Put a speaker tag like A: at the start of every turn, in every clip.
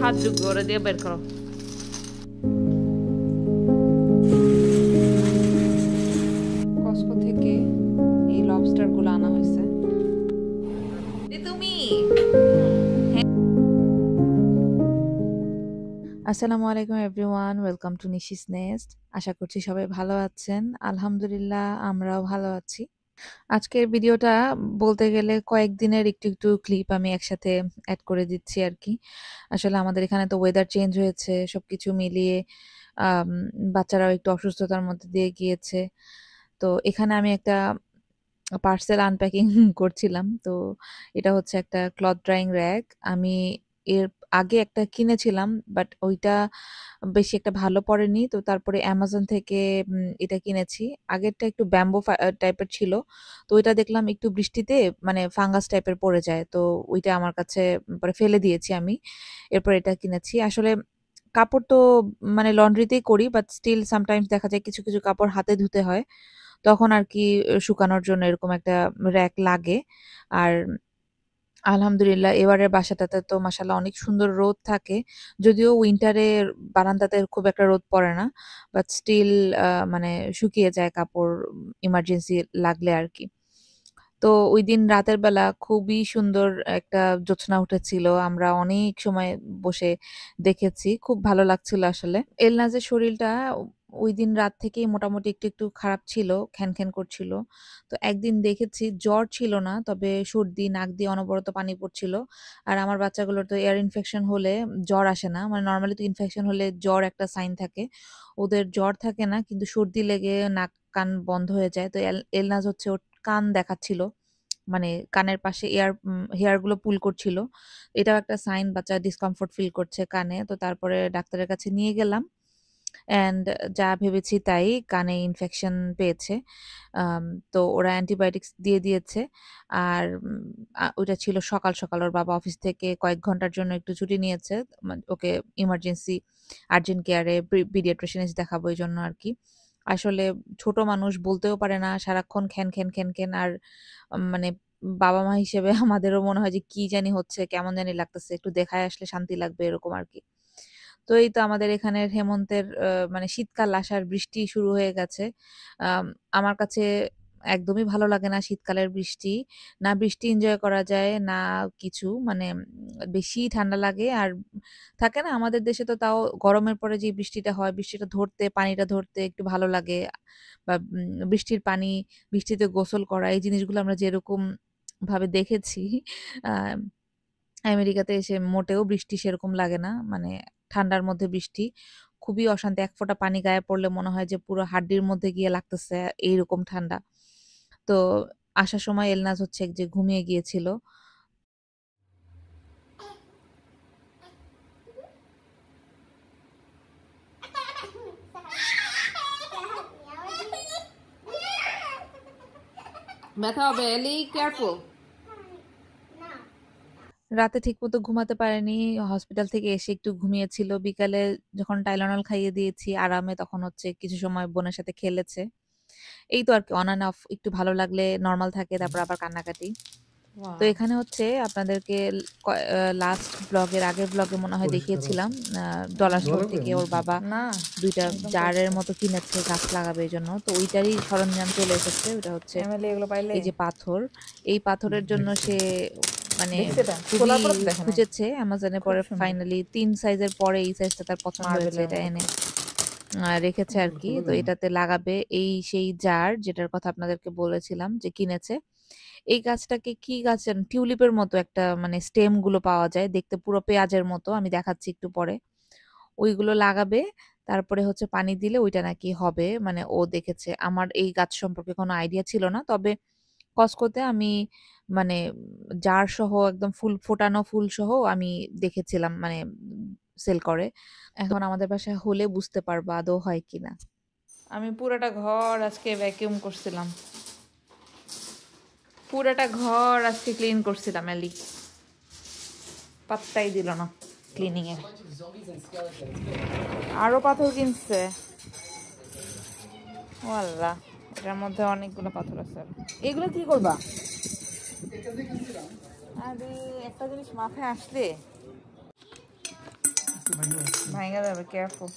A: হাত ঢুকবে, ওরা দিয়ে বের করো। কস্কো থেকে এই লবস্টার গুলো আনা হয়েছে। তুমি আসসালামু আলাইকুম everyone, welcome to Nishi's nest. আশা করছি সবাই ভালো আছেন। আলহামদুলিল্লাহ আমরাও ভালো আছি। আজকের ভিডিওটা বলতে গেলে কয়েকদিনের একটু একটু ক্লিপ আমি একসাথে অ্যাড করে দিচ্ছি আর কি। আসলে আমাদের এখানে তো ওয়েদার চেঞ্জ হয়েছে, সবকিছু মিলিয়ে বাচ্চারাও একটু অসুস্থতার মধ্যে দিয়ে গিয়েছে। তো এখানে আমি একটা পার্সেল আনপ্যাকিং করছিলাম। তো এটা হচ্ছে একটা ক্লথ ড্রাইং র্যাক। আমি এর আগে একটা কিনেছিলাম, বাট ওইটা বেশি একটা ভালো পড়েনি। তো তারপরে অ্যামাজন থেকে এটা কিনেছি। আগেরটা একটু ব্যাম্বো টাইপের ছিল। তো ওইটা দেখলাম একটু বৃষ্টিতে মানে ফাঙ্গাস টাইপের পড়ে যায়। তো ওইটা আমার কাছে পরে ফেলে দিয়েছি আমি। এরপর এটা কিনেছি। আসলে কাপড় তো মানে লন্ড্রিতেই করি, বাট স্টিল সামটাইমস দেখা যায় কিছু কিছু কাপড় হাতে ধুতে হয়। তখন আর কি শুকানোর জন্য এরকম একটা র‍্যাক লাগে। আর আলহামদুলিল্লাহ এবারের বাসাটাতে তো মাশাআল্লাহ অনেক সুন্দর রোদ থাকে। যদিও উইন্টারে বারান্দাতে খুব একটা রোদ পড়ে না। বাট স্টিল মানে শুকিয়ে যায় কাপড় ইমার্জেন্সি লাগলে আরকি। তো ঐদিন রাতের বেলা খুবই সুন্দর একটা জ্যোৎস্না উঠেছিল। আমরা অনেক সময় বসে দেখেছি। খুব ভালো লাগছিল আসলে। এলনাজের শরীরটা ঐদিন রাত থেকেই মোটামুটি একটু, একটু খারাপ ছিল, খ্যানখ্যান করছিল। তো একদিন দেখেছি জ্বর ছিল না, তবে সর্দি, নাক দিয়ে অনবরত পানি পড়ছিল। আর আমার বাচ্চাগুলোর তো এয়ার ইনফেকশন হলে জ্বর আসে না। মানে নরমালি তো ইনফেকশন হলে জ্বর একটা সাইন থাকে। ওদের জ্বর থাকে না, কিন্তু সর্দি লেগে নাক কান বন্ধ হয়ে যায়। তো এলনাজ হচ্ছে ওর কান দেখাচ্ছিল। মানে কানের পাশে হেয়ার গুলো পুল করছিল। এটাও একটা সাইন বাচ্চা ডিসকমফোর্ট ফিল করছে কানে। তো তারপরে ডাক্তারের কাছে নিয়ে গেলাম। অ্যান্ড যা ভেবেছি তাই, কানে ইনফেকশন পেয়েছে। আম তো ওরা অ্যান্টিবায়োটিক্স দিয়ে দিয়েছে। আর ওইটা ছিল সকাল, সকাল। ওর বাবা অফিস থেকে কয়েক ঘন্টার জন্য একটু ছুটি নিয়েছে। ওকে ইমার্জেন্সি আর্জেন্ট কেয়ারে পিডিয়াট্রিশিয়ানিস্ট দেখাবো এজন্য আরকি। আসলে ছোট মানুষ বলতেও পারে না, সারাক্ষণ খ্যান, খ্যান, খ্যান, খ্যান। আর মানে বাবা-মা হিসেবে আমাদেরও মনে হয় যে কি জানি হচ্ছে, কেমন জানি লাগতেছে। একটু দেখায় আসলে শান্তি লাগবে এরকম আরকি। তো এই তো আমাদের এখানের হেমন্তের মানে শীতকাল আসার বৃষ্টি শুরু হয়ে গেছে। আম আমার কাছে একদমই ভালো লাগে না শীতকালের বৃষ্টি। না বৃষ্টি এনজয় করা যায়, না কিছু। মানে বেশি ঠান্ডা লাগে। আর থাকে না আমাদের দেশে তো তাও গরমের পরে যে বৃষ্টিটা হয়, বৃষ্টিটা ধরতে, পানিটা ধরতে একটু ভালো লাগে। বা বৃষ্টির পানি, বৃষ্টিতে গোসল করা এই জিনিসগুলো আমরা যেরকম ভাবে দেখেছি, আ আমেরিকাতে এসে মোটেও বৃষ্টি সেরকম লাগে না। মানে ঠান্ডার মধ্যে বৃষ্টি খুবই অশান্তি। এক ফোঁটা পানি গায়ে পড়লে মনে হয় যে পুরো হাড্ডির মধ্যে গিয়ে লাগতেছে, এইরকম ঠান্ডা। তো আসার সময় এলনাজ হচ্ছে যে ঘুমিয়ে গিয়েছিল। ব্যথা হবে, এলি কেয়ারফুল। রাতে ঠিকমতো ঘুমাতে পারেনি। হসপিটাল থেকে এসে একটু ঘুমিয়েছিল। বিকালে যখন টাইলেনল খাইয়ে দিয়েছি আরামে, তখন হচ্ছে কিছু সময় বোনের সাথে খেলেছে। এই তো আরকি, অন অ্যান্ড অফ। একটু ভালো লাগলে নরমাল থাকে, তারপর আবার কান্নাকাটি। তো এখানে হচ্ছে আপনাদেরকে লাস্ট ব্লগের আগের ব্লগে মনে হয় দেখিয়েছিলাম ডলার স্টোর থেকে ওর বাবা ২টা জারের মতো কিনেছে গাছ লাগাবে এজন্য। তো ওইটারই সরঞ্জাম চলে এসেছে। ওটা হচ্ছে এই যে পাথর। এই পাথরের জন্য সে মানে খুবই খুঁজেছে অ্যামাজনে, পরে ফাইনালি ৩ সাইজের পরে এই সাইজটা তার পছন্দ হয়েছে, এটা এনে রেখেছে আরকি। তো এটাতে লাগাবে এই সেই জার যেটার কথা আপনাদেরকে বলেছিলাম যে কিনেছে। এই গাছটাকে কি গাছ জানেন? টিউলিপের মতো একটা মানে স্টেম গুলো পাওয়া যায়। দেখতে পুরো পেঁয়াজের মতো। আমি দেখাচ্ছি একটু পরে। ওইগুলো লাগাবে। তারপরে হচ্ছে পানি দিলে ওইটা নাকি হবে। মানে ও দেখেছে। আমার এই গাছ সম্পর্কে কোনো আইডিয়া ছিল না। তবে কস্কোতে আমি মানে জার সহ একদম ফুল ফোটানো ফুল সহ আমি দেখেছিলাম, মানে সেল করে। এখন আমাদের বাসায় হলে বুঝতে পারবো আদৌ হয় কিনা। আমি পুরাটা ঘর আজকে ভ্যাকিউম করছিলাম। পুরাটা ঘর আজকে ক্লিন করছিলাম। এলি পাত্তাই দিল না ক্লিনিং এর। আরো পাথর কিনছে। ও আল্লাহ, এটার মধ্যে অনেকগুলো পাথর আছে। এগুলো কি করবা? আরে একটা জিনিস মাথায় আসলে ভাঙা যাবে, কেয়ারফুল।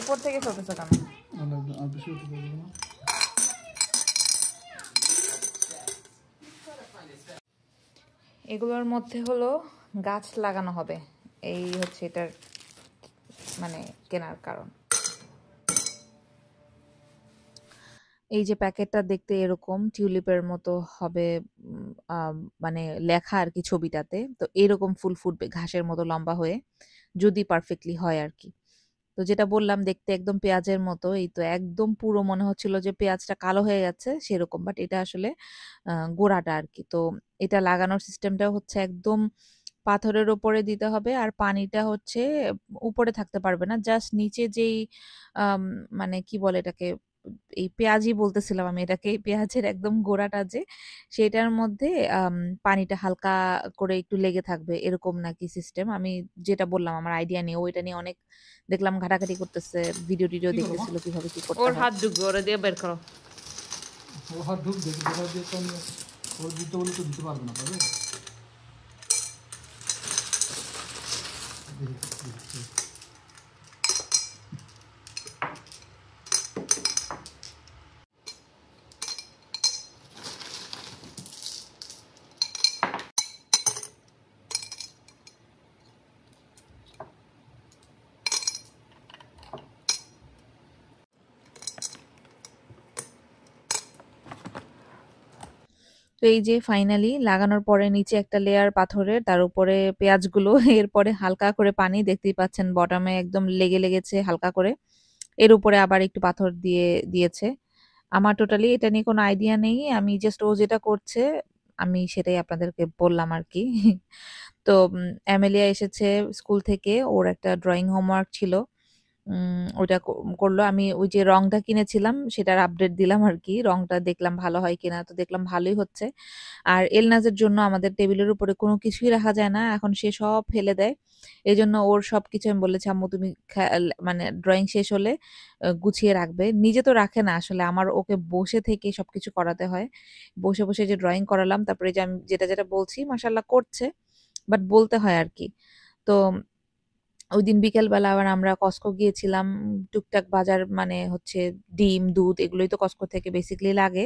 A: উপর থেকে ফেলতেছো কেন? এগুলোর মধ্যে হলো গাছ লাগানো হবে, এই হচ্ছে এটার মানে কেনার কারণ। এই যে প্যাকেটটা দেখতে এরকম টিউলিপের মতো হবে, মানে লেখা আর কি ছবিটাতে। তো এরকম ফুল ফুটবে ঘাসের মতো লম্বা হয়ে, যদি পারফেক্টলি হয় আর কি। তো যেটা বললাম দেখতে একদম পেঁয়াজের মতো, এই তো একদম পুরো মনে হচ্ছিল যে পেঁয়াজটা কালো হয়ে গেছে সেরকম, বাট এটা আসলে গোড়াটা আর কি। তো এটা লাগানোর সিস্টেমটা হচ্ছে একদম পাথরের উপরে দিতে হবে, আর পানিটা হচ্ছে উপরে থাকতে পারবে না, জাস্ট নিচে যেই আম, মানে কি বলে এটাকে, এই পেঁয়াজই বলতেছিলাম আমি এটাকে, পেঁয়াজের একদম গোড়াটা যে সেটার মধ্যে আম, পানিটা হালকা করে একটু লেগে থাকবে এরকম নাকি সিস্টেম। আমি যেটা বললাম আমার আইডিয়া নেই, ওইটা নিয়ে অনেক দেখলাম ঘাটাঘাটি করতেছে, ভিডিও টিডিও দেখতেছিল কিভাবে কি করতে
B: ওর
A: হয়।
B: হাত ঢুকবে, ওরা দিয়ে বের করো।
C: ও হাত ঢুক দেখি, দেখা দিয়ে তো আমি ওর দিতে বলে তো দিতে পারবে না, পারবে?
A: তো এই যে ফাইনালি লাগানোর পরে নিচে একটা লেয়ার পাথরের, তার উপরে পেঁয়াজগুলো এরপরে হালকা করে পানি, দেখতেই পাচ্ছেন বটমে একদম লেগে লেগেছে হালকা করে, এর উপরে আবার একটু পাথর দিয়ে দিয়েছে। আমার টোটালি এটা নিয়ে কোনো আইডিয়া নেই, আমি জাস্ট ও যেটা করছে আমি সেটাই আপনাদেরকে বললাম আর কি। তো অ্যামেলিয়া এসেছে স্কুল থেকে, ওর একটা ড্রয়িং হোমওয়ার্ক ছিল, ওইটা করলো। আমি ওই যে রংটা কিনেছিলাম সেটার আপডেট দিলাম আর কি, রংটা দেখলাম ভালো হয় কিনা, তো দেখলাম ভালোই হচ্ছে। আর এলনাজের জন্য আমাদের টেবিলের উপরে কোনো কিছুই রাখা যায় না, এখন সে সব ফেলে দেয়। এই জন্য ওর সবকিছু আমি বলেছি আম্মু তুমি মানে ড্রয়িং শেষ হলে গুছিয়ে রাখবে। নিজে তো রাখে না আসলে, আমার ওকে বসে থেকে সবকিছু করাতে হয়। বসে বসে যে ড্রয়িং করালাম, তারপরে যে আমি যেটা যেটা বলছি মাশাল্লাহ করছে, বাট বলতে হয় আর কি। তো ওইদিন বিকেলবেলা আবার আমরা কস্কো গিয়েছিলাম, টুকটাক বাজার মানে হচ্ছে ডিম দুধ এগুলোই তো কস্কো থেকে বেসিক্যালি লাগে,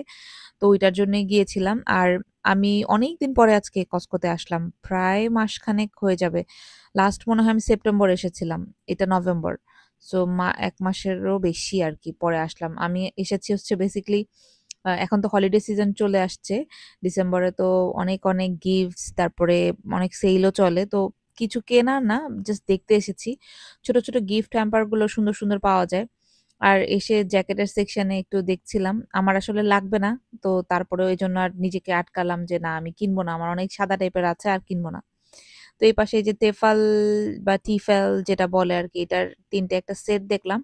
A: তো ওইটার জন্যই গিয়েছিলাম। আর আমি অনেক দিন পরে আজকে কস্কোতে আসলাম, প্রায় মাসখানেক হয়ে যাবে। লাস্ট মনে হয় আমি সেপ্টেম্বর এসেছিলাম, এটা নভেম্বর। সো এক মাসেরও বেশি আর কি পরে আসলাম। আমি এসেছি হচ্ছে বেসিক্যালি, এখন তো হলিডে সিজন চলে আসছে, ডিসেম্বরে তো অনেক অনেক গিফটস, তারপরে অনেক সেলও চলে, তো কিছু কেনার না, জাস্ট দেখতে এসেছি। ছোট ছোট গিফট হ্যাম্পার গুলো সুন্দর সুন্দর পাওয়া যায়। আর এসে জ্যাকেটের সেকশনে একটু দেখছিলাম, আমার আসলে লাগবে না, তো তারপরে ওই জন্য আর নিজেকে আটকালাম যে না আমি কিনবো না, আমার অনেক সাদা টাইপের আছে আর কিনবো না। তো এই পাশে এই যে তেফাল বা টিফেল যেটা বলে আর কি, এটার তিনটে একটা সেট দেখলাম,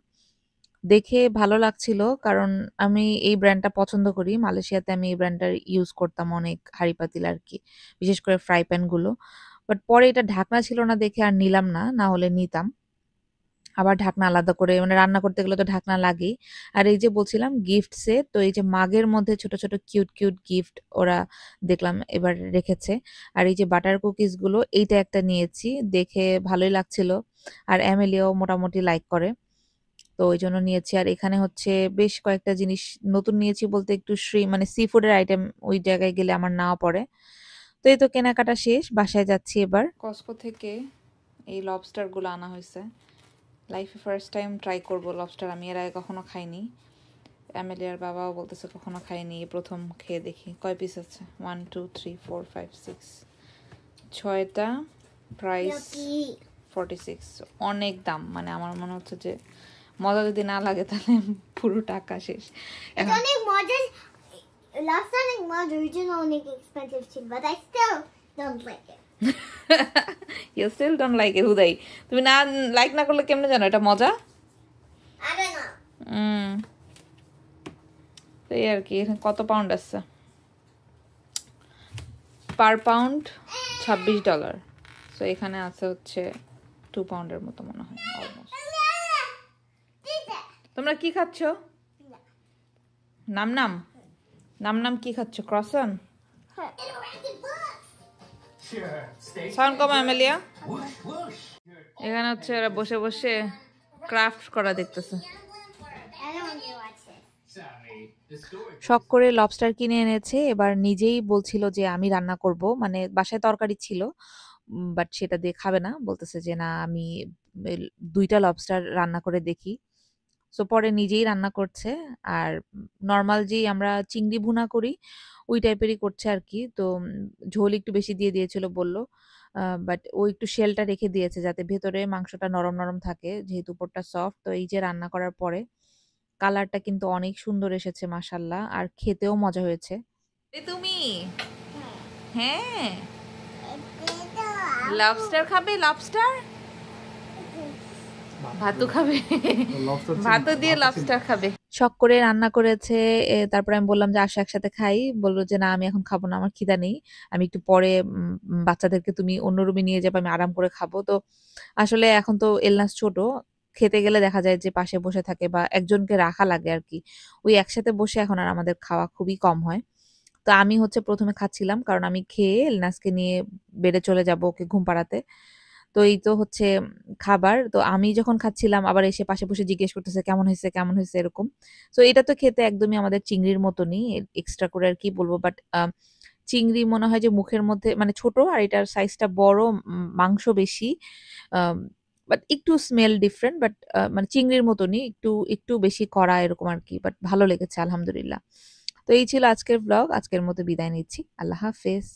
A: দেখে ভালো লাগছিল, কারণ আমি এই ব্র্যান্ডটা পছন্দ করি। মালয়েশিয়াতে আমি এই ব্র্যান্ডটা ইউজ করতাম অনেক হাঁড়ি পাতিল আর কি, বিশেষ করে ফ্রাই প্যান গুলো। বাট পরে এটা ঢাকনা ছিল না দেখে আর নিলাম না, না হলে নিতাম। আবার ঢাকনা আলাদা করে, মানে রান্না করতে গেলে তো ঢাকনা লাগেই। আর এই যে বলছিলাম গিফট সেট, তো এই যে মাগের মধ্যে ছোট ছোট কিউট কিউট গিফট ওরা দেখলাম এবার রেখেছে। আর এই যে বাটার কুকিজ গুলো, এইটা একটা নিয়েছি, দেখে ভালোই লাগছিল। আর এমিলিও মোটামুটি লাইক করে, তো ওই জন্য নিয়েছি। আর এখানে হচ্ছে বেশ কয়েকটা জিনিস নতুন নিয়েছি বলতে, একটু মানে সি ফুডের আইটেম ওই জায়গায় গেলে আমার নাও পড়ে। তো এই তো কেনাকাটা শেষ, বাসায় যাচ্ছি এবার। কস্কো থেকে এই লবস্টার গুলো আনা হয়েছে, লাইফে ফার্স্ট টাইম ট্রাই করব লবস্টার, আমি এর আগে কখনো খাইনি। অ্যামেলিয়ার বাবাও বলতেছে কখনো খাইনি, প্রথম খেয়ে দেখি। কয় পিস আছে? 1 2 3 4 5 6, 6টা, প্রাইস 46। অনেক দাম, মানে আমার মনে হচ্ছে যে মজা যদি না লাগে তাহলে পুরো টাকা শেষ।
D: অনেক মজা, লাস্ট অনেক মজা, অরিজিনাল অনেক এক্সপেন্সিভ ছিল, but I still don't like it.
A: You still don't like it? হুদাই তুমি না লাইক না করলে কেমনে জানো এটা মজা?
D: I don't know.
A: তো এই আর কি। কত পাউন্ড আছে? পার পাউন্ড $26। সো এখানে আছে হচ্ছে 2 পাউন্ডের মতো মনে হয় অলমোস্ট। তোমরা কি খাচ্ছ? নাম নাম নাম নাম কি খাচ্ছ? ক্রসন? সাউন্ড কম অ্যামেলিয়া। এখানে হচ্ছে ওরা বসে বসে ক্রাফট করা দেখতেছে।
D: I don't want to watch this.
A: শখ করে লবস্টার কিনে এনেছে, এবার নিজেই বলছিল যে আমি রান্না করব, মানে বাসায় তরকারি ছিল বাট সেটা দিয়ে খাবে না, বলতেছে যে না আমি 2টা লবস্টার রান্না করে দেখি। সো পরে নিজেই রান্না করছে, আর নর্মাল যেই আমরা চিংড়ি ভুনা করি ওই টাইপেরই করছে আর কি। তো ঝোল একটু বেশি দিয়ে দিয়েছিল বলল, বাট ও একটু শেলটা রেখে দিয়েছে যাতে ভেতরে মাংসটা নরম নরম থাকে, যেহেতু উপরটা সফট। তো এই যে রান্না করার পরে কালারটা কিন্তু অনেক সুন্দর এসেছে মাশাল্লাহ, আর খেতেও মজা হয়েছে। তুমি হ্যাঁ লবস্টার খাবে? লবস্টার ভাতও খাবে, ভাতও দিয়ে লবস্টার খাবে। শখ করে রান্না করেছে। তারপরে আমি বললাম যে আসো একসাথে খাই, বললো যে না আমি এখন খাবো না, আমার খিদা নেই, আমি একটু পরে বাচ্চাদেরকে তুমি অন্য রুমে নিয়ে যাবে, আমি আরাম করে খাবো। তো আসলে এখন তো এলনাস ছোট, খেতে গেলে দেখা যায় যে পাশে বসে থাকে বা একজনকে রাখা লাগে আর কি। ওই একসাথে বসে এখন আর আমাদের খাওয়া খুবই কম হয়। তো আমি হচ্ছে প্রথমে খাচ্ছিলাম কারণ আমি খেয়ে এলনাসকে নিয়ে বেডে চলে যাব ওকে ঘুম পাড়াতে। তো এই তো হচ্ছে খাবার। তো আমি যখন খাচ্ছিলাম আবার এসে পাশে বসে জিজ্ঞেস করতেছে কেমন হয়েছে কেমন হয়েছে এরকম। তো এটা তো খেতে একদমই আমাদের চিংড়ির মতনই, এক্সট্রা করে আর কি বলবো, বাট চিংড়ি মনে হয় যে মুখের মধ্যে মানে ছোট, আর এটার সাইজটা বড়, মাংস বেশি, বাট একটু স্মেল ডিফারেন্ট, বাট মানে চিংড়ির মতনই একটু একটু বেশি কড়া এরকম আর কি, বাট ভালো লেগেছে আলহামদুলিল্লাহ। তো এই ছিল আজকের ব্লগ, আজকের মতো বিদায় নিচ্ছি, আল্লাহ হাফেজ।